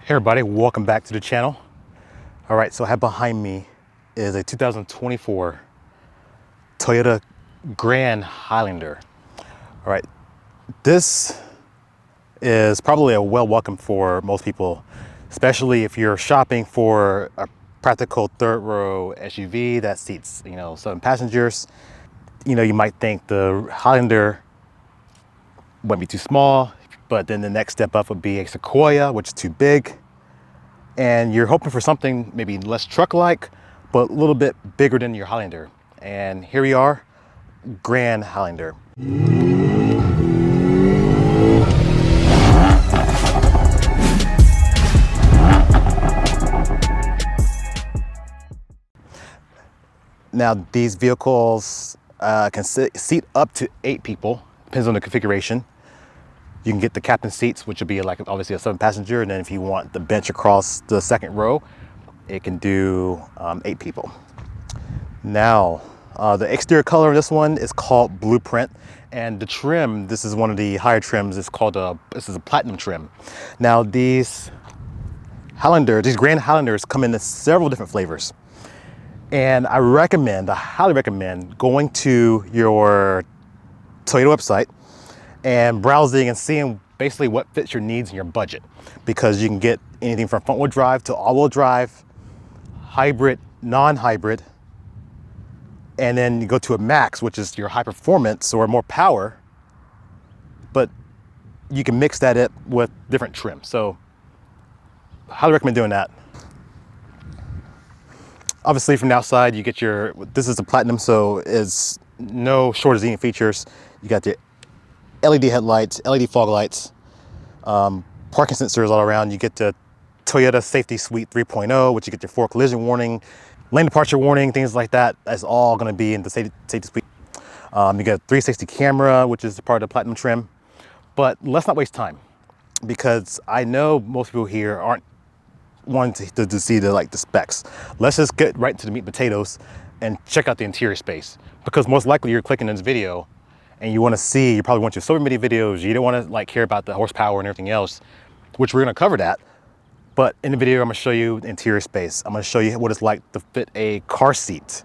Hey everybody, welcome back to the channel. All right, so I have behind me is a 2024 Toyota Grand Highlander. All right, this is probably a well welcome for most people, especially if you're shopping for a practical third row SUV that seats, 7 passengers. You might think the Highlander wouldn't be too small, but then the next step up would be a Sequoia, which is too big. And you're hoping for something maybe less truck-like, but a little bit bigger than your Highlander. And here we are, Grand Highlander. Now, these vehicles can seat up to 8 people, depends on the configuration. You can get the captain seats, which would be like obviously a 7 passenger. And then if you want the bench across the second row, it can do 8 people. Now, the exterior color of this one is called Blueprint. And the trim, this is one of the higher trims, is called this is a platinum trim. Now these Grand Highlanders come in several different flavors. And I highly recommend going to your Toyota website and browsing and seeing basically what fits your needs and your budget, because you can get anything from front wheel drive to all-wheel drive, hybrid, non-hybrid, and then you go to a max, which is your high performance or more power, but you can mix that up with different trim. So highly recommend doing that. Obviously from the outside you get this is a platinum, so it's no shortage of any features. You got the LED headlights, LED fog lights, parking sensors all around. You get the Toyota Safety Suite 3.0, which you get your 4 collision warning, lane departure warning, things like that. That's all going to be in the Safety Suite. You get a 360 camera, which is part of the platinum trim. But let's not waste time, because I know most people here aren't wanting to see the specs. Let's just get right to the meat and potatoes and check out the interior space, because most likely you're clicking in this video and you probably want your social media videos. You don't want to care about the horsepower and everything else, which we're going to cover that. But in the video, I'm going to show you the interior space. I'm going to show you what it's like to fit a car seat,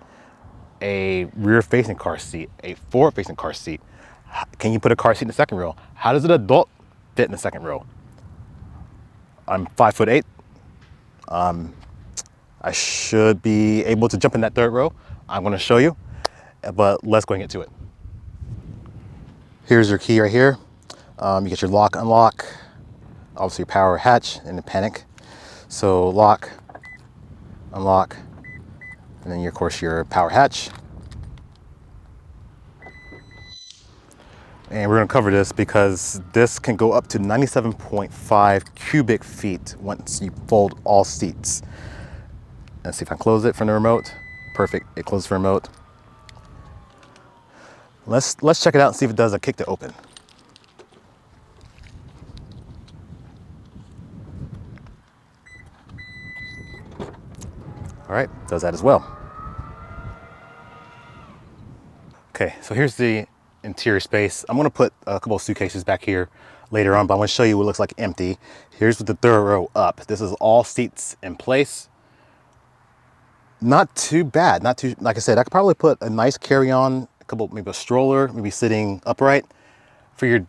a rear-facing car seat, a forward-facing car seat. Can you put a car seat in the second row? How does an adult fit in the second row? I'm 5'8". I should be able to jump in that third row. I'm going to show you, but let's go and get to it. Here's your key right here. You get your lock, unlock, obviously your power hatch and the panic. So lock, unlock, and then of course your power hatch. And we're going to cover this because this can go up to 97.5 cubic feet once you fold all seats. Let's see if I can close it from the remote. Perfect, it closes from the remote. Let's check it out and see if it does a kick to open. All right, does that as well. Okay, so here's the interior space. I'm gonna put a couple of suitcases back here later on, but I'm gonna show you what it looks like empty. Here's the third row up. This is all seats in place. Not too bad, like I said, I could probably put a nice carry-on, maybe a stroller, maybe sitting upright for your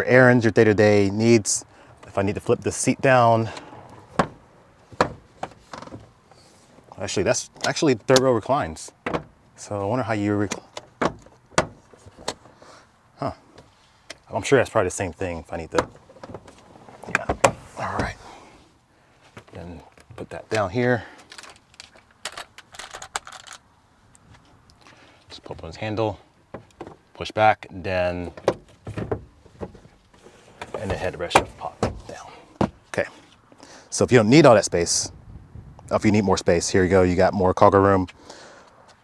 errands, your day-to-day needs. If I need to flip the seat down, that's actually third row reclines. So I wonder how you I'm sure that's probably the same thing if I need to, yeah. All right, then put that down here. Just pop on his handle, push back, and then headrest should pop down. Okay, so if you don't need all that space, if you need more space, here you go, you got more cargo room.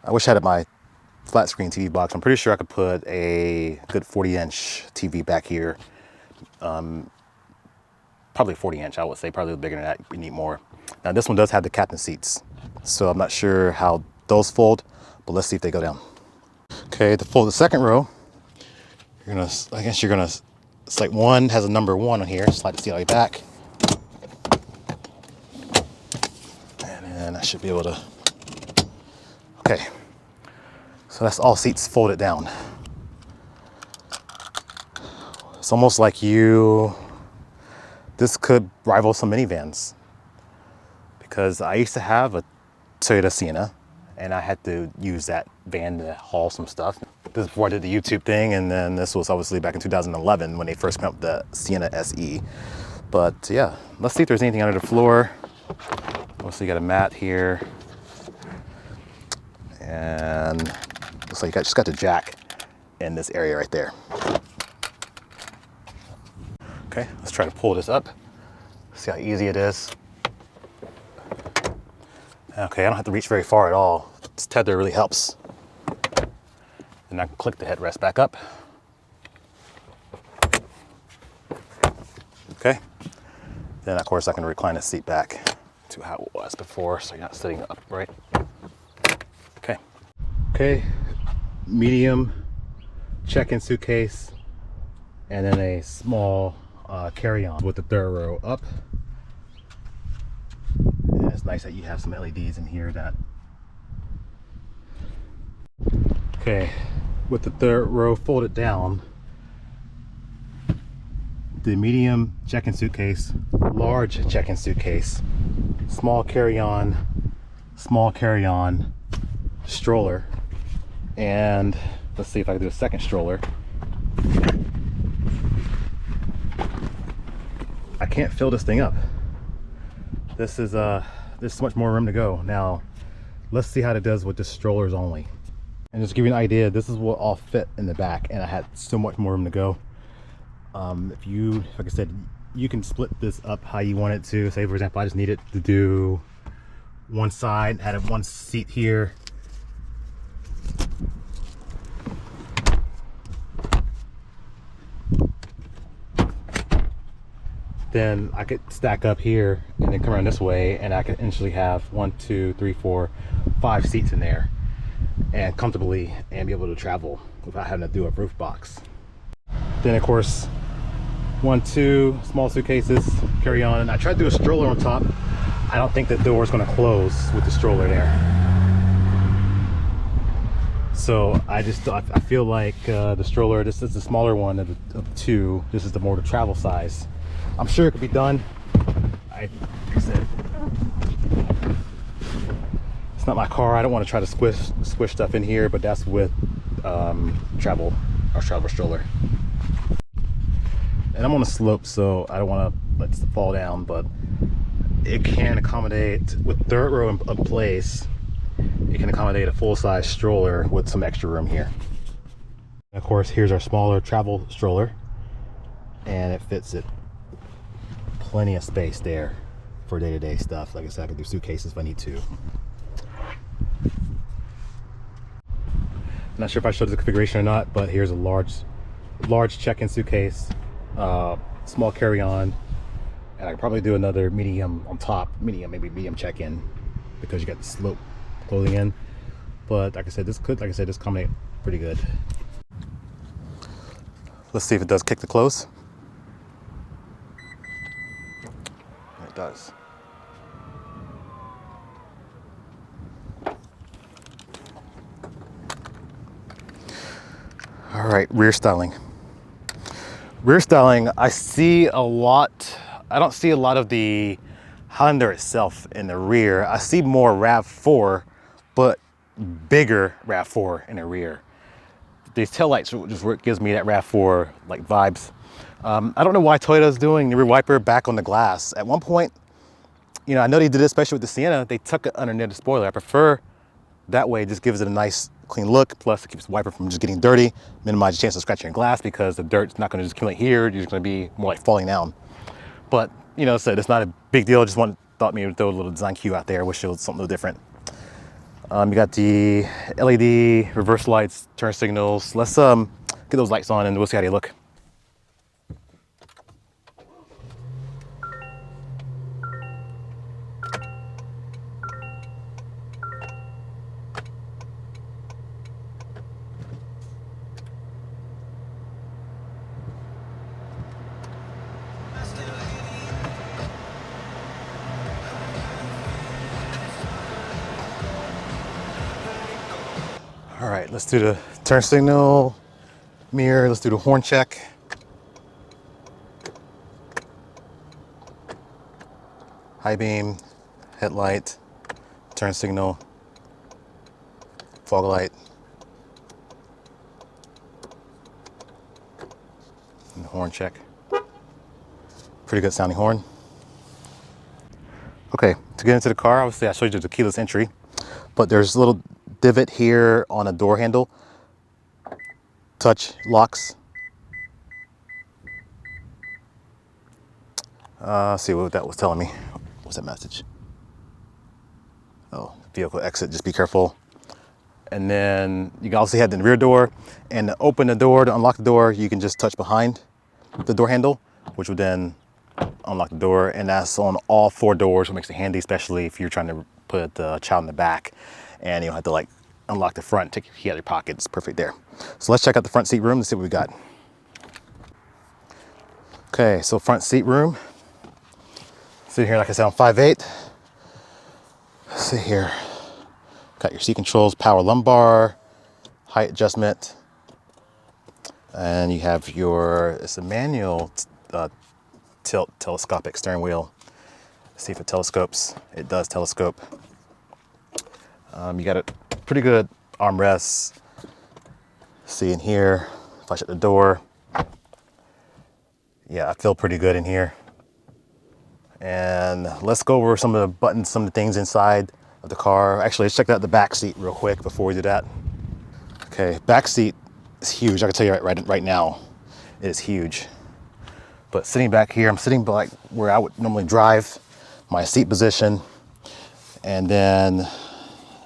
I wish I had my flat screen TV box. I'm pretty sure I could put a good 40-inch TV back here. Probably 40-inch, I would say, probably bigger than that. You need more. Now this one does have the captain seats, so I'm not sure how those fold, but let's see if they go down. Okay, to fold the second row, it's like one has a number 1 on here. Slide the seat all the way back. then I should be able to. Okay, so that's all seats folded down. It's almost like this could rival some minivans, because I used to have a Toyota Sienna and I had to use that van to haul some stuff. This is before I did the YouTube thing, and then this was obviously back in 2011 when they first came up with the Sienna SE. But yeah, let's see if there's anything under the floor. Mostly got a mat here, and looks like you just got the jack in this area right there. Okay, let's try to pull this up. See how easy it is. Okay, I don't have to reach very far at all. This tether really helps. Then I can click the headrest back up. Okay, then of course I can recline the seat back to how it was before, so you're not sitting upright. Okay. Okay, medium check-in suitcase, and then a small carry-on with the third row up. And it's nice that you have some LEDs in here that. Okay, with the third row folded down, the medium check-in suitcase, large check-in suitcase, small carry-on, stroller, and let's see if I can do a second stroller. I can't fill this thing up. There's so much more room to go. Now, let's see how it does with the strollers only. And just to give you an idea, this is what all fit in the back, and I had so much more room to go. Like I said, you can split this up how you want it to. Say, for example, I just needed to do one side, had one seat here. Then I could stack up here and then come around this way, and I could eventually have 1, 2, 3, 4, 5 seats in there and comfortably, and be able to travel without having to do a roof box. Then of course, 1, 2 small suitcases, carry on. I tried to do a stroller on top. I don't think the door is going to close with the stroller there. So I feel like the stroller, this is the smaller one of two. This is the more the travel size. I'm sure it could be done. Like I said, it's not my car. I don't want to try to squish stuff in here, but that's with travel stroller. And I'm on a slope, so I don't want to let this fall down, but it can accommodate, with third row in place, it can accommodate a full-size stroller with some extra room here. And of course, here's our smaller travel stroller, and it fits it. Plenty of space there for day-to-day stuff. Like I said, I can do suitcases if I need to. I'm not sure if I showed the configuration or not, but here's a large check-in suitcase, small carry-on, and I could probably do another medium on top, maybe medium check-in, because you got the slope closing in. But like I said, this accommodate pretty good. Let's see if it does kick to close. It does. All right, rear styling. Rear styling, I see a lot. I don't see a lot of the Highlander itself in the rear. I see more RAV4, but bigger RAV4 in the rear. These taillights just what gives me that RAV4 like vibes. I don't know why Toyota's doing the rear wiper back on the glass. At one point, you know, I know they did it, especially with the Sienna, they tuck it underneath the spoiler. I prefer that way. It just gives it a nice clean look, plus it keeps the wiper from just getting dirty, minimize the chance of scratching your glass, because the dirt's not going to just accumulate here, you're just going to be more like falling down. But you know, so it's not a big deal. Just thought maybe throw a little design cue out there, wish it was something a little different. You got the LED reverse lights, turn signals. Let's get those lights on and we'll see how they look. All right, let's do the turn signal, mirror, let's do the horn check. High beam, headlight, turn signal, fog light, and the horn check. Pretty good sounding horn. Okay, to get into the car, obviously I showed you the keyless entry, but there's a little divot here on a door handle. Touch locks. Let's see what that was telling me. What's that message? Oh, vehicle exit, just be careful. And then you can also have the rear door, and to open the door, to unlock the door, you can just touch behind the door handle, which would then unlock the door. And that's on all 4 doors, which makes it handy, especially if you're trying to put the child in the back and you don't have to like unlock the front, take your key out of your pocket. It's perfect there. So let's check out the front seat room to see what we got. Okay, so front seat room. Sitting here, like I said, on 5'8". Let's see here. Got your seat controls, power lumbar, height adjustment, and you have your, it's a manual telescopic steering wheel. Let's see if it telescopes. It does telescope. You got a pretty good armrest. See in here, if I shut the door, yeah, I feel pretty good in here. And let's go over some of the buttons, some of the things inside of the car. Actually, let's check out the back seat real quick before we do that. Okay, back seat is huge. I can tell you right now, it is huge. But sitting back here, I'm sitting like where I would normally drive, my seat position. And then,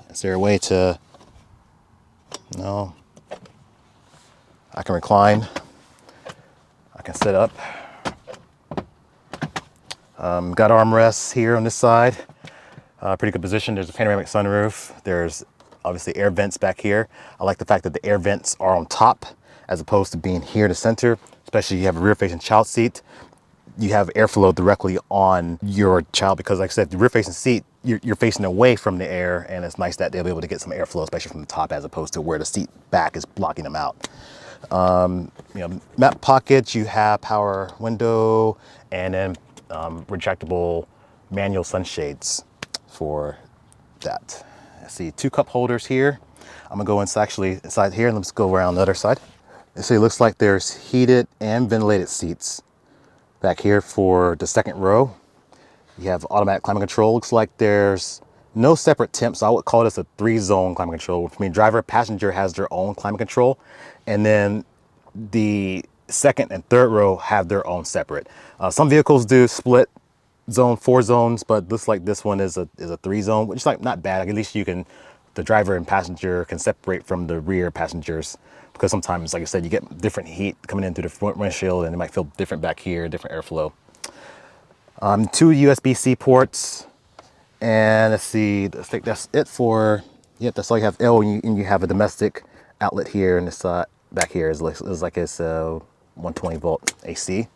is there a way to, no, I can recline. I can sit up. Got armrests here on this side. Pretty good position. There's a panoramic sunroof. There's obviously air vents back here. I like the fact that the air vents are on top as opposed to being here in the center, especially you have a rear facing child seat. You have airflow directly on your child because like I said, the rear facing seat, you're facing away from the air, and it's nice that they'll be able to get some airflow, especially from the top as opposed to where the seat back is blocking them out. Map pockets, you have power window, and then retractable manual sunshades for that. I see 2 cup holders here. I'm gonna go inside here, and let's go around the other side. See, it looks like there's heated and ventilated seats back here for the second row. You have automatic climate control. Looks like there's no separate temps. So I would call this a 3-zone climate control, which means driver, passenger has their own climate control, and then the second and third row have their own separate. Some vehicles do split zone, 4 zones, but looks like this one is a 3-zone, which is like not bad. Like at least the driver and passenger can separate from the rear passengers, because sometimes, like I said, you get different heat coming in through the front windshield, and it might feel different back here, different airflow. 2 USB-C ports, and let's see, I think that's it for, yeah, that's all you have. Oh, and you have a domestic outlet here, and this back here is like it's 120 volt AC,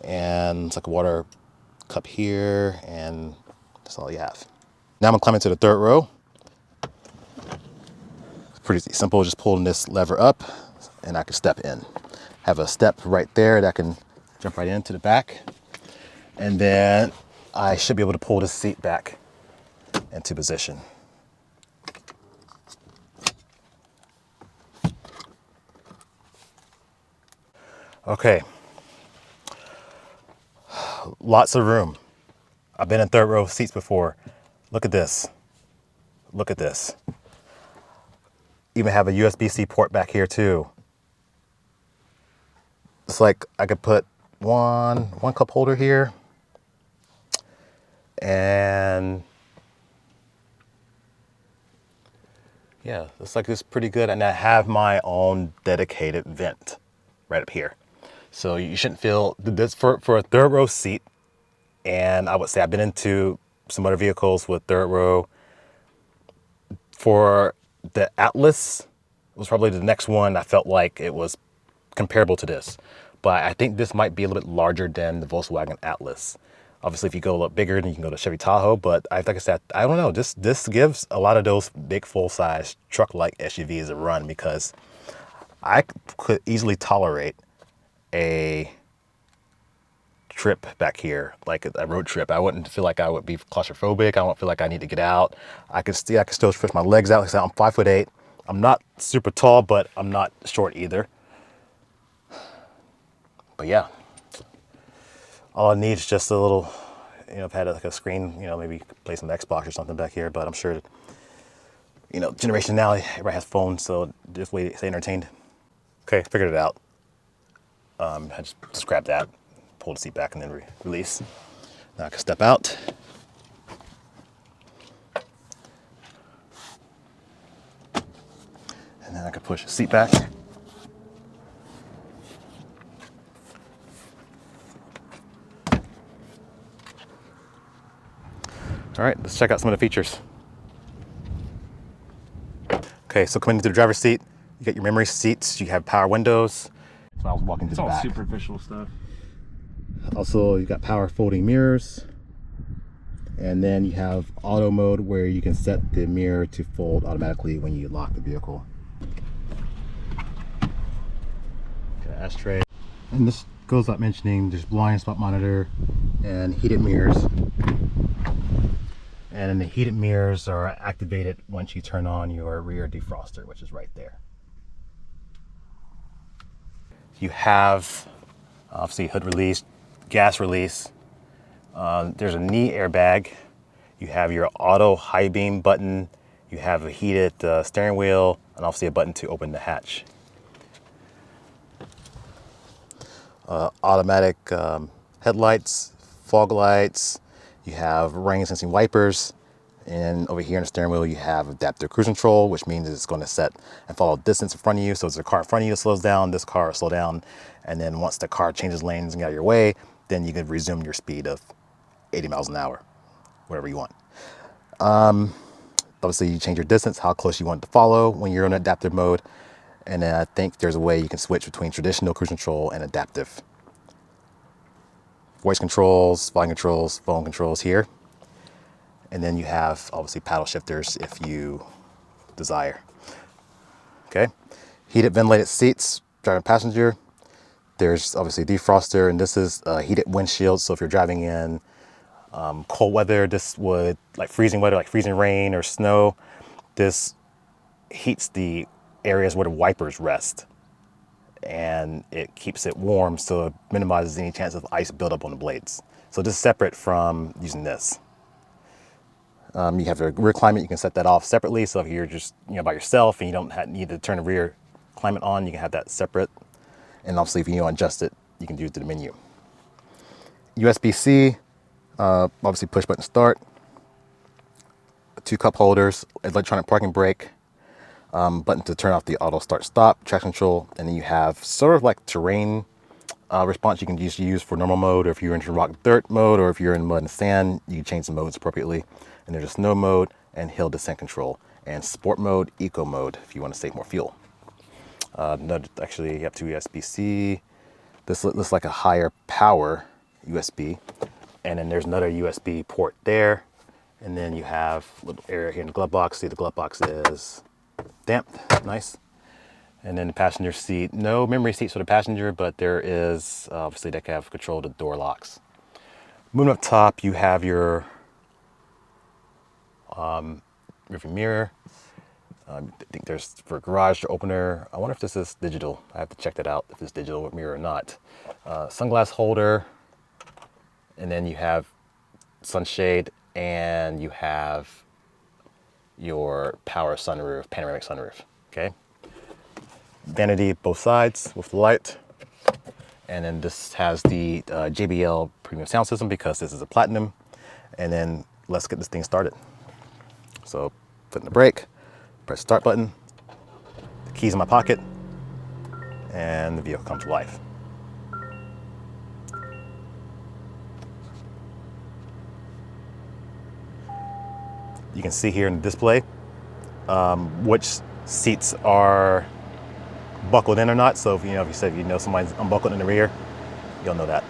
and it's like a water cup here, and that's all you have. Now I'm gonna climb into the third row. It's pretty simple, just pulling this lever up, and I can step in. Have a step right there that I can jump right into the back, and then I should be able to pull this seat back into position. Okay, lots of room. I've been in third row seats before. Look at this. Look at this. Even have a USB-C port back here too. It's like I could put one cup holder here, and yeah, looks like it's pretty good. And I have my own dedicated vent right up here. So you shouldn't feel this for a third row seat. And I would say I've been into some other vehicles with third row. For the Atlas, was probably the next one I felt like it was comparable to this. But I think this might be a little bit larger than the Volkswagen Atlas. Obviously, if you go a little bigger, then you can go to Chevy Tahoe. But like I said, I don't know. This gives a lot of those big full-size truck-like SUVs a run, because I could easily tolerate a trip back here, like a road trip. I wouldn't feel like I would be claustrophobic. I don't feel like I need to get out. I can still stretch my legs out. Like I said, I'm 5'8". I'm not super tall, but I'm not short either. But yeah, all I need is just a little, I've had like a screen, maybe play some Xbox or something back here, but I'm sure, generation now, everybody has phones, so just wait to stay entertained. Okay, figured it out. I just grabbed that, pull the seat back, and then release. Now I can step out. And then I can push the seat back. All right, let's check out some of the features. Okay, so coming into the driver's seat, you got your memory seats, you have power windows. So I was walking to the back. It's all superficial stuff. Also, you got power folding mirrors. And then you have auto mode, where you can set the mirror to fold automatically when you lock the vehicle. Okay, ashtray. And this goes without mentioning, there's blind spot monitor and heated mirrors. And then the heated mirrors are activated once you turn on your rear defroster, which is right there. You have obviously hood release, gas release. There's a knee airbag. You have your auto high beam button. You have a heated steering wheel, and obviously a button to open the hatch. Automatic headlights, fog lights. You have rain sensing wipers. And over here in the steering wheel, you have adaptive cruise control, which means it's going to set and follow distance in front of you. So it's a car in front of you that slows down, this car will slow down. And then once the car changes lanes and get out of your way, then you can resume your speed of 80 miles an hour, whatever you want. Obviously, you change your distance, how close you want it to follow when you're in adaptive mode. And then I think there's a way you can switch between traditional cruise control and adaptive. Voice controls, volume controls, phone controls here. And then you have obviously paddle shifters if you desire. Okay, heated ventilated seats, driver and passenger. There's obviously defroster, and this is heated windshield. So if you're driving in cold weather, this would, like freezing weather, like freezing rain or snow, this heats the areas where the wipers rest, and it keeps it warm, so it minimizes any chance of ice buildup on the blades. So this is separate from using this. You have the rear climate, you can set that off separately. So if you're just by yourself and you don't need to turn the rear climate on, you can have that separate. And obviously if you adjust it, you can do it to the menu. USB-C, obviously push button start, 2 cup holders, electronic parking brake, button to turn off the auto start stop, traction control, and then you have sort of like terrain response you can just use for normal mode, or if you're in rock dirt mode, or if you're in mud and sand, you can change the modes appropriately. And there's a snow mode and hill descent control, and sport mode, eco mode if you want to save more fuel. Actually, you have 2 USB-C. This looks like a higher power USB, and then there's another USB port there. And then you have a little area here in the glove box. See, the glove box is damp, nice. And then the passenger seat, no memory seats for the passenger, but there is obviously they can have control of the door locks. Moving up top, you have your rearview mirror. I think there's for garage door opener. I wonder if this is digital. I have to check that out if it's digital with mirror or not. Sunglass holder, and then you have sunshade, and you have your power sunroof, panoramic sunroof. Okay. Vanity both sides with the light. And then this has the JBL premium sound system because this is a platinum. And then let's get this thing started. So put in the brake, press start button, the keys in my pocket, and the vehicle comes to life. You can see here in the display which seats are buckled in or not. So if you know somebody's unbuckled in the rear, you'll know that.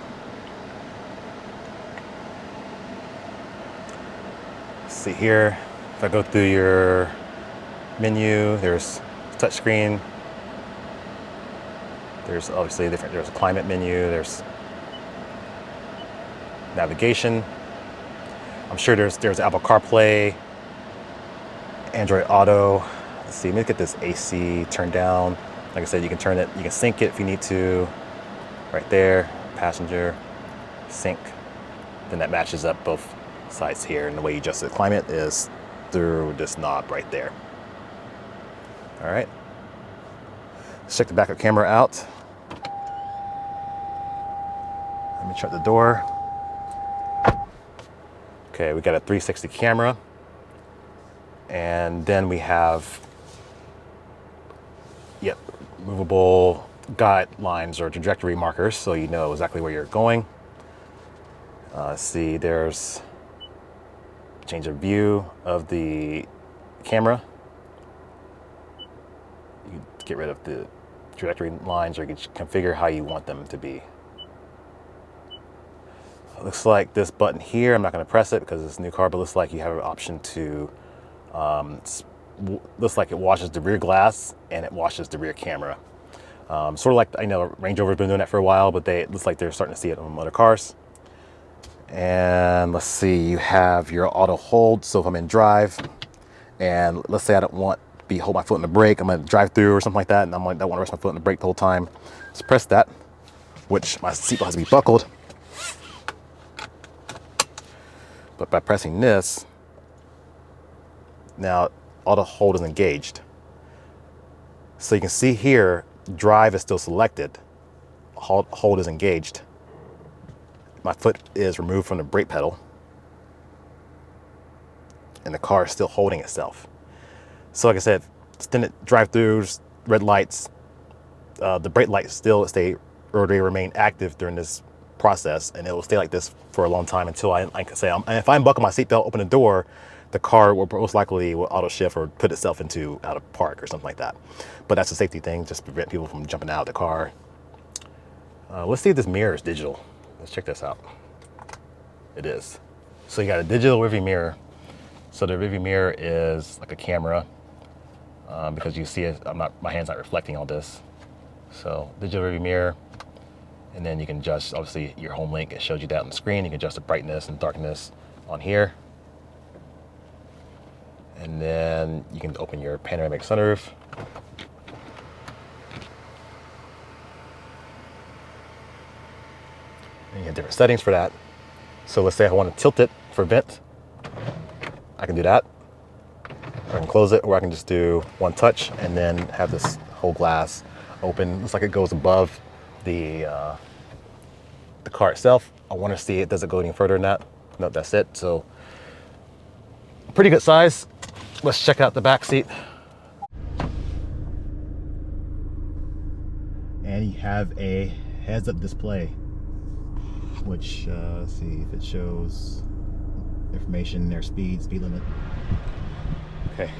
see here, if I go through your menu, there's touchscreen. There's obviously there's a climate menu, there's navigation. I'm sure there's Apple CarPlay, Android Auto. Let's see, let me get this AC turned down. Like I said, you can turn it, you can sync it if you need to. Right there, passenger, sync. Then that matches up both sides here. And the way you adjust the climate is through this knob right there. All right. Let's check the backup camera out. Let me shut the door. Okay, we got a 360 camera. And then we have, yep, movable guidelines or trajectory markers, so you know exactly where you're going. Let's see, there's change of view of the camera. You can get rid of the trajectory lines, or you can configure how you want them to be. It looks like this button here, I'm not going to press it because it's a new car, but it looks like you have an option to, looks like it washes the rear glass and it washes the rear camera. Sort of like, I know Range Rover's been doing that for a while, but it looks like they're starting to see it on other cars. And let's see, you have your auto hold. So if I'm in drive, and let's say I don't want to be hold my foot in the brake, I'm going to drive through or something like that, and I'm like, I want to rest my foot in the brake the whole time. Let's press that, which my seatbelt has to be buckled. But by pressing this, now auto hold is engaged. So you can see here, drive is still selected, hold is engaged. My foot is removed from the brake pedal, and the car is still holding itself. So like I said, extended drive-throughs, red lights, the brake lights still stay, or they remain active during this process, and it will stay like this for a long time until like I say, if I unbuckle my seatbelt, open the door, the car will most likely will auto shift or put itself into out of park or something like that. But that's a safety thing, just to prevent people from jumping out of the car. Let's see if this mirror is digital. Let's check this out. It is. So you got a digital rearview mirror. So the rearview mirror is like a camera, because you see it, my hand's not reflecting all this. So digital rearview mirror, and then you can adjust, obviously, your home link. It shows you that on the screen. You can adjust the brightness and darkness on here. And then you can open your panoramic sunroof. And you have different settings for that. So let's say I want to tilt it for vent. I can do that. Or I can close it, or I can just do one touch and then have this whole glass open. Looks like it goes above the car itself. I want to see it, does it go any further than that? No, that's it. So pretty good size. Let's check out the back seat. And you have a heads-up display, which let's see if it shows information, their speed limit. Okay.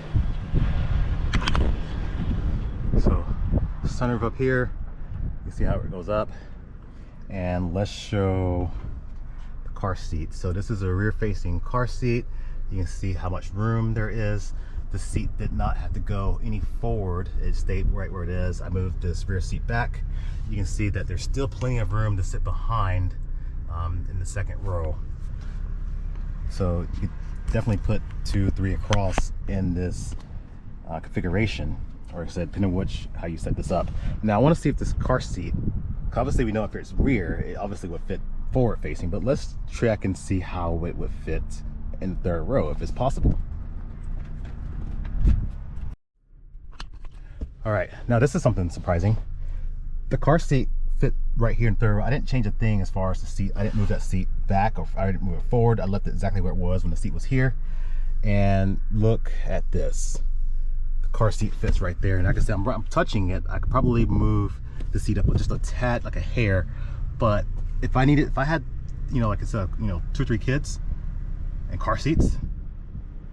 So sunroof up here, you see how it goes up. And let's show the car seat. So this is a rear-facing car seat. You can see how much room there is. The seat did not have to go any forward. It stayed right where it is. I moved this rear seat back. You can see that there's still plenty of room to sit behind in the second row. So you could definitely put 2, 3 across in this configuration, or like I said, depending on how you set this up. Now I want to see if this car seat, obviously we know if it's rear, it obviously would fit forward facing, but let's check and see how it would fit in the third row, if it's possible. All right, now this is something surprising. The car seat fit right here in third row. I didn't change a thing as far as the seat. I didn't move that seat back, or I didn't move it forward. I left it exactly where it was when the seat was here. And look at this. The car seat fits right there. And like I said, I'm touching it. I could probably move the seat up with just a tad, like a hair. But if I needed, if I had, you know, like I said, you know, 2 or 3 kids and car seats,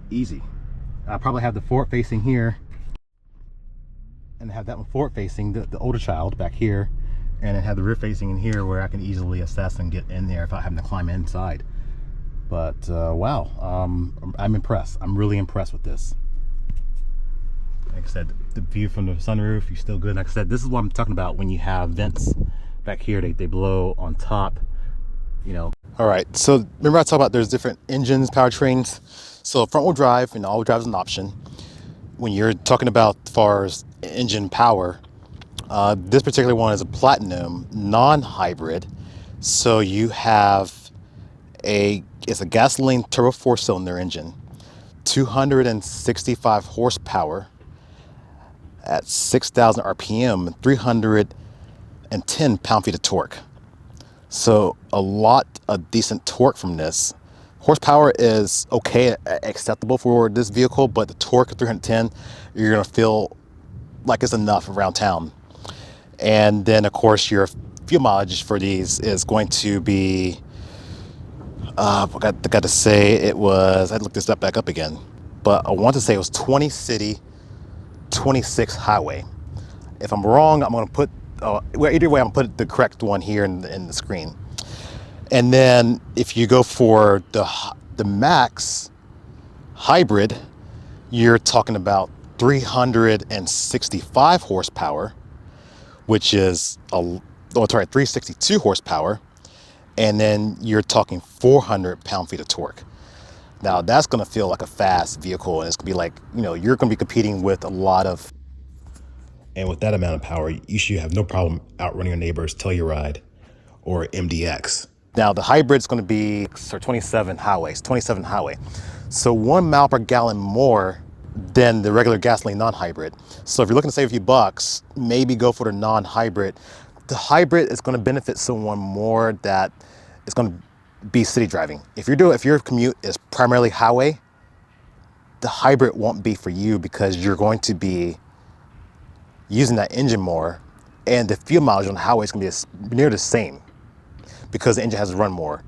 easy. I probably have the forward facing here, and have that one forward facing, the older child back here, and then have the rear facing in here where I can easily assess and get in there without having to climb inside. But wow, I'm impressed. I'm really impressed with this. Like I said, the view from the sunroof, you're still good. Like I said, this is what I'm talking about when you have vents back here. They blow on top, you know. All right, so remember I talked about there's different engines, powertrains. So front wheel drive, and all wheel drive is an option. When you're talking about as far as engine power, this particular one is a platinum non-hybrid. So you have it's a gasoline turbo 4-cylinder engine, 265 horsepower at 6,000 RPM, 310 pound-feet of torque. So a lot of decent torque from this. Horsepower is okay, acceptable for this vehicle, but the torque of 310, you're gonna feel like it's enough around town. And then of course your fuel mileage for these is going to be, I got to say it was, I had to look this back up again, but I want to say it was 20 city, 26 highway. If I'm wrong, I'm going to put, well, either way, I'm going to put the correct one here in the screen. And then if you go for the max hybrid, you're talking about 365 horsepower, which is 362 horsepower. And then you're talking 400 pound-feet of torque. Now that's gonna feel like a fast vehicle, and it's gonna be like, you know, you're gonna be competing with a lot of, and with that amount of power, you should have no problem outrunning your neighbor's Telluride or MDX. Now the hybrid's gonna be 27 highway. So 1 mile per gallon more than the regular gasoline non-hybrid. So if you're looking to save a few bucks, maybe go for the non-hybrid. The hybrid is going to benefit someone more that is going to be city driving. If your commute is primarily highway, the hybrid won't be for you because you're going to be using that engine more, and the fuel mileage on the highway is going to be near the same because the engine has to run more.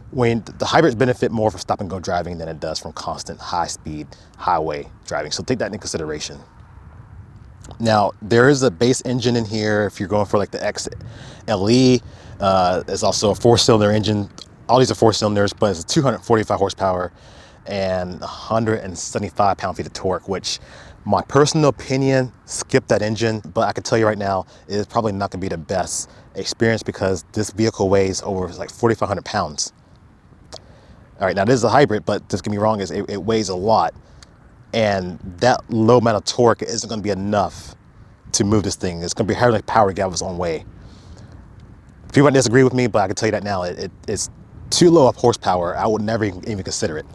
When the hybrids benefit more from stop and go driving than it does from constant high speed highway driving. So take that into consideration. Now, there is a base engine in here if you're going for like the XLE. It's also a 4-cylinder engine. All these are 4 cylinders, but it's 245 horsepower and 175 pound-feet of torque, which my personal opinion, skip that engine. But I can tell you right now, it is probably not gonna be the best experience because this vehicle weighs over like 4,500 pounds. All right, now this is a hybrid, but just get me wrong, it weighs a lot. And that low amount of torque isn't going to be enough to move this thing. It's going to be hard like power to get out of its own way. People might disagree with me, but I can tell you that now. It's too low of horsepower. I would never even consider it.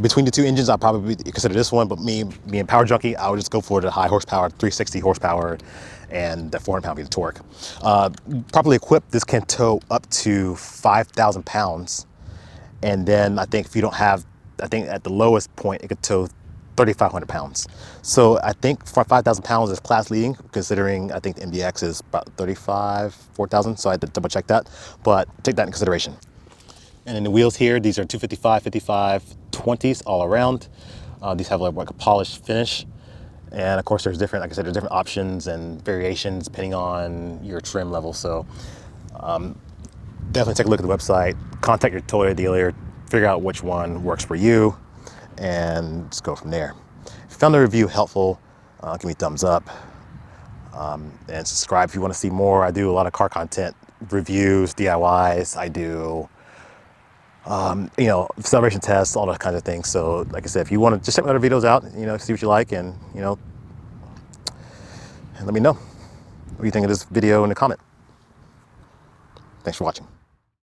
Between the two engines, I'll probably consider this one, but me being power junkie, I would just go for the high horsepower, 360 horsepower, and the 400 pound-feet of torque. Properly equipped, this can tow up to 5,000 pounds. And then I think if you don't have, I think at the lowest point, it could tow 3,500 pounds. So I think for 5,000 pounds is class leading, considering I think the MDX is about 4,000. So I had to double check that, but take that in consideration. And then the wheels here, these are 255, 55, 20s all around. These have like a polished finish. And of course there's different, like I said, there's different options and variations depending on your trim level. So definitely take a look at the website, contact your Toyota dealer, figure out which one works for you, and just go from there. If you found the review helpful, give me a thumbs up, and subscribe if you want to see more. I do a lot of car content, reviews, DIYs. I do, you know, celebration tests, all that kind of things. So like I said, if you want to just check my other videos out, you know, see what you like, and you know, and let me know what you think of this video in the comment. Thanks for watching.